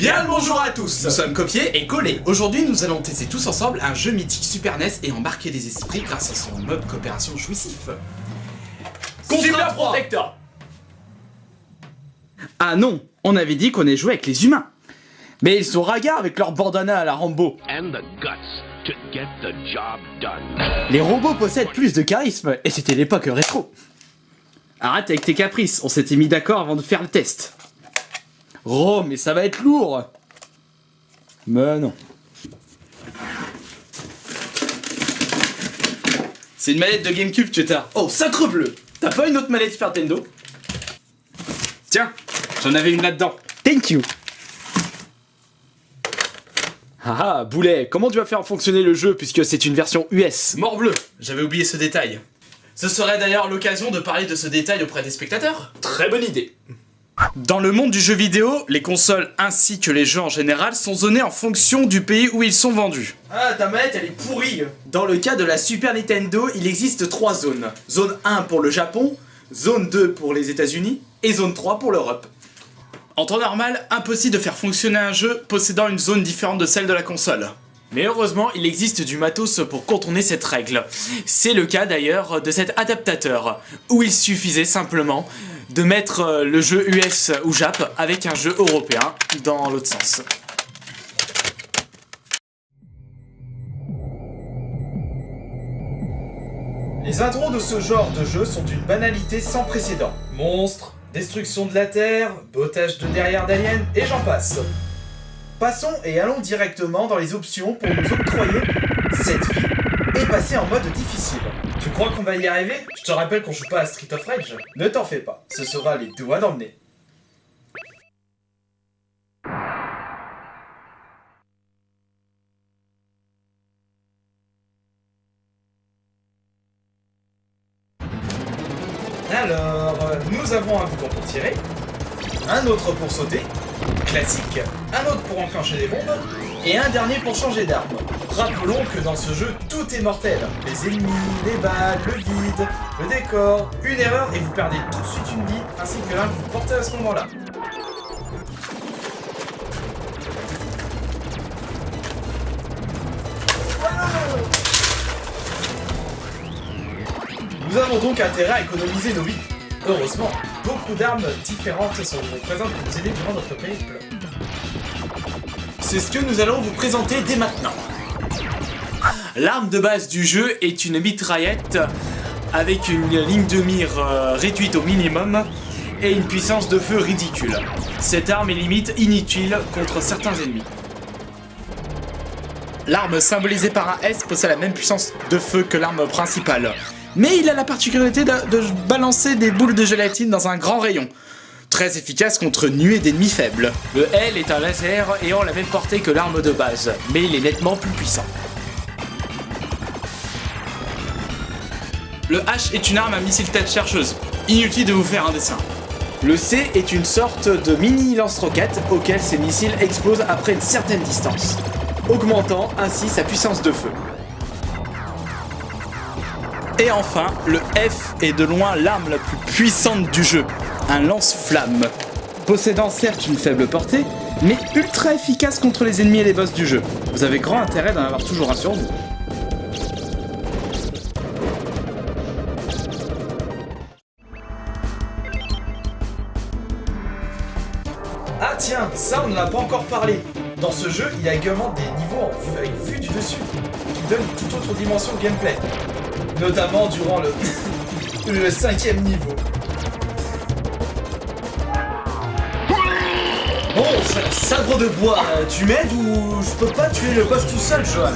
Bien le bonjour à tous. Nous sommes Copier et Collé. Aujourd'hui, nous allons tester tous ensemble un jeu mythique Super NES et embarquer les esprits grâce à son mode coopération jouissif. Super Protector. Ah non, on avait dit qu'on allait jouer avec les humains. Mais ils sont ragards avec leur bandana à la Rambo. And the guts to get the job done. Les robots possèdent plus de charisme, et c'était l'époque rétro. Arrête avec tes caprices, on s'était mis d'accord avant de faire le test. Oh, mais ça va être lourd. Mais non. C'est une manette de GameCube, tu t'as. Oh, sacre bleu. T'as pas une autre manette Super Nintendo? Tiens, j'en avais une là-dedans. Thank you. Ah, Boulet, comment tu vas faire fonctionner le jeu puisque c'est une version US? Morbleu, j'avais oublié ce détail. Ce serait d'ailleurs l'occasion de parler de ce détail auprès des spectateurs. Très bonne idée. Dans le monde du jeu vidéo, les consoles ainsi que les jeux en général sont zonés en fonction du pays où ils sont vendus. Ah, ta manette elle est pourrie. Dans le cas de la Super Nintendo, il existe 3 zones. Zone 1 pour le Japon, zone 2 pour les États-Unis et zone 3 pour l'Europe. En temps normal, impossible de faire fonctionner un jeu possédant une zone différente de celle de la console. Mais heureusement, il existe du matos pour contourner cette règle. C'est le cas d'ailleurs de cet adaptateur, où il suffisait simplement de mettre le jeu US ou Jap avec un jeu européen dans l'autre sens. Les intros de ce genre de jeu sont d'une banalité sans précédent. Monstres, destruction de la Terre, bottage de derrière d'aliens, et j'en passe. Passons et allons directement dans les options pour nous octroyer cette vie et passer en mode difficile. Tu crois qu'on va y arriver? Je te rappelle qu'on joue pas à Street of Rage. Ne t'en fais pas, ce sera les doigts dans le nez. Alors, nous avons un bouton pour tirer, un autre pour sauter, classique, un autre pour enclencher des bombes, et un dernier pour changer d'arme. Rappelons que dans ce jeu, tout est mortel. Les ennemis, les balles, le vide, le décor, une erreur et vous perdez tout de suite une vie, ainsi que l'arme que vous portez à ce moment-là. Nous avons donc intérêt à économiser nos vies. Heureusement, beaucoup d'armes différentes sont présentes pour nous aider durant notre périple. C'est ce que nous allons vous présenter dès maintenant. L'arme de base du jeu est une mitraillette avec une ligne de mire réduite au minimum et une puissance de feu ridicule. Cette arme est limite inutile contre certains ennemis. L'arme symbolisée par un S possède la même puissance de feu que l'arme principale. Mais il a la particularité de balancer des boules de gélatine dans un grand rayon. Très efficace contre nuées d'ennemis faibles. Le L est un laser ayant la même portée que l'arme de base, mais il est nettement plus puissant. Le H est une arme à missile tête chercheuse. Inutile de vous faire un dessin. Le C est une sorte de mini lance-roquette auquel ces missiles explosent après une certaine distance, augmentant ainsi sa puissance de feu. Et enfin, le F est de loin l'arme la plus puissante du jeu, un lance-flamme. Possédant certes une faible portée, mais ultra efficace contre les ennemis et les boss du jeu. Vous avez grand intérêt d'en avoir toujours un sur vous. Ah tiens, ça on n'en a pas encore parlé. Dans ce jeu, il y a également des niveaux avec vue du dessus, qui donnent une toute autre dimension au gameplay. Notamment durant le 5e niveau. Bon, sabre de bois, tu m'aides ou je peux pas tuer le boss tout seul, Johan?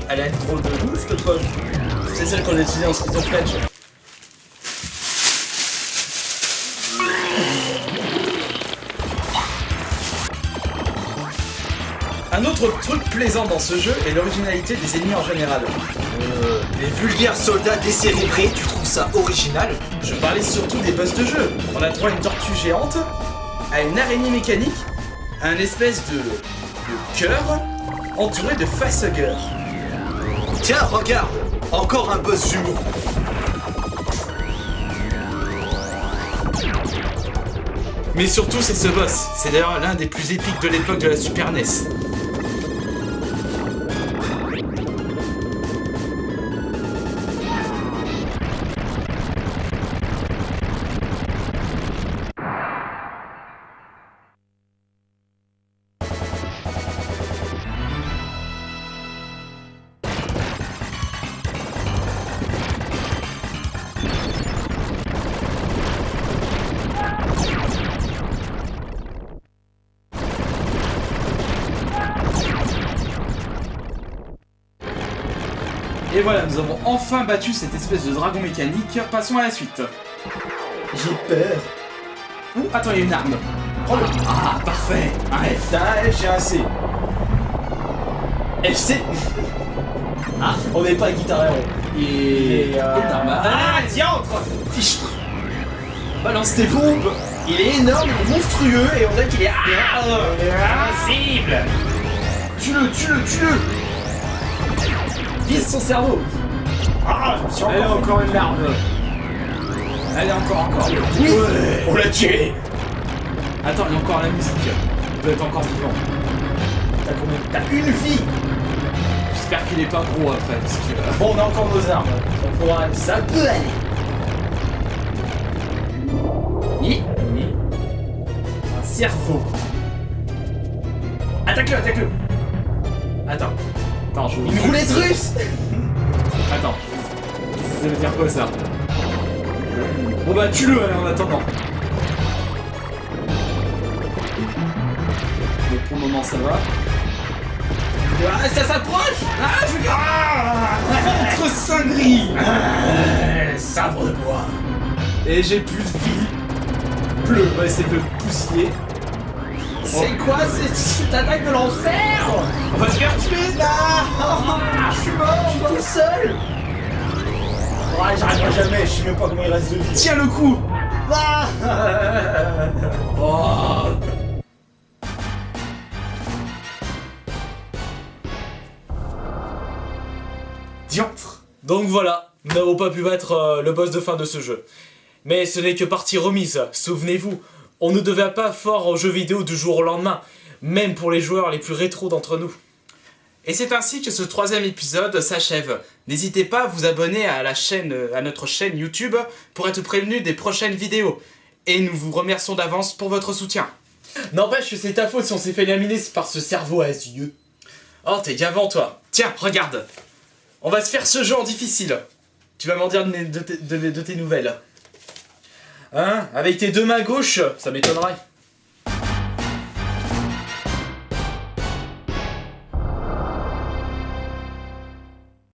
Elle a une drôle de bouche, cette poche. C'est celle qu'on a utilisée en Street of Rage. Un autre truc plaisant dans ce jeu est l'originalité des ennemis en général. Les vulgaires soldats décérébrés, tu trouves ça original? Je parlais surtout des boss de jeu. On a droit à une tortue géante, à une araignée mécanique, à un espèce de cœur entouré de facehuggers. Tiens, regarde, encore un boss jumeau. Mais surtout, c'est ce boss. C'est d'ailleurs l'un des plus épiques de l'époque de la Super NES. Et voilà, nous avons enfin battu cette espèce de dragon mécanique. Passons à la suite. J'ai peur. Ouh, attends, il y a une arme. Prends-le. Ah, parfait. Un F. T'as un F, j'ai un C. FC. Ah, on n'est pas Guitar Hero. Et Ah, diantre. fichtre. Balance tes bombes. Il est énorme, il est monstrueux, et on dirait qu'il est... invincible. Tue-le, tue-le, tue-le. Vise son cerveau. Ah, je me suis Elle est encore une larme. Allez, encore. Oui, on l'a tué. Attends, il y a encore la musique. Il doit être encore vivant. T'as combien? T'as une vie. J'espère qu'il est pas gros après, parce que... Bon, on a encore nos armes. On pourra... Ça peut aller. Un cerveau. Attaque-le, attaque-le. Attends, je vous... Une roulette russe. Attends. Ça veut dire quoi, ça? Bon bah, tue-le, allez, en attendant. Mais pour le moment, ça va. Ah, ça s'approche. Ah, je... Contre singerie. Sabre de bois. Et j'ai plus de vie. Bleu, on va essayer de le pousser. C'est quoi cette attaque de l'enfer? On va se faire tuer là. Je suis mort, je suis tout seul. Ouais, j'arriverai jamais, je sais même pas comment il reste de vie. Tiens le coup. Ah. Oh. Diantre. Donc voilà, nous n'avons pas pu battre le boss de fin de ce jeu. Mais ce n'est que partie remise, souvenez-vous, on ne devait pas fort aux jeux vidéo du jour au lendemain, même pour les joueurs les plus rétros d'entre nous. Et c'est ainsi que ce 3e épisode s'achève. N'hésitez pas à vous abonner à notre chaîne YouTube pour être prévenu des prochaines vidéos. Et nous vous remercions d'avance pour votre soutien. N'empêche que c'est ta faute si on s'est fait laminer par ce cerveau acieux. Oh, t'es gavant toi. Tiens, regarde. On va se faire ce jeu en difficile. Tu vas m'en dire de tes nouvelles. Hein? Avec tes deux mains gauches, ça m'étonnerait.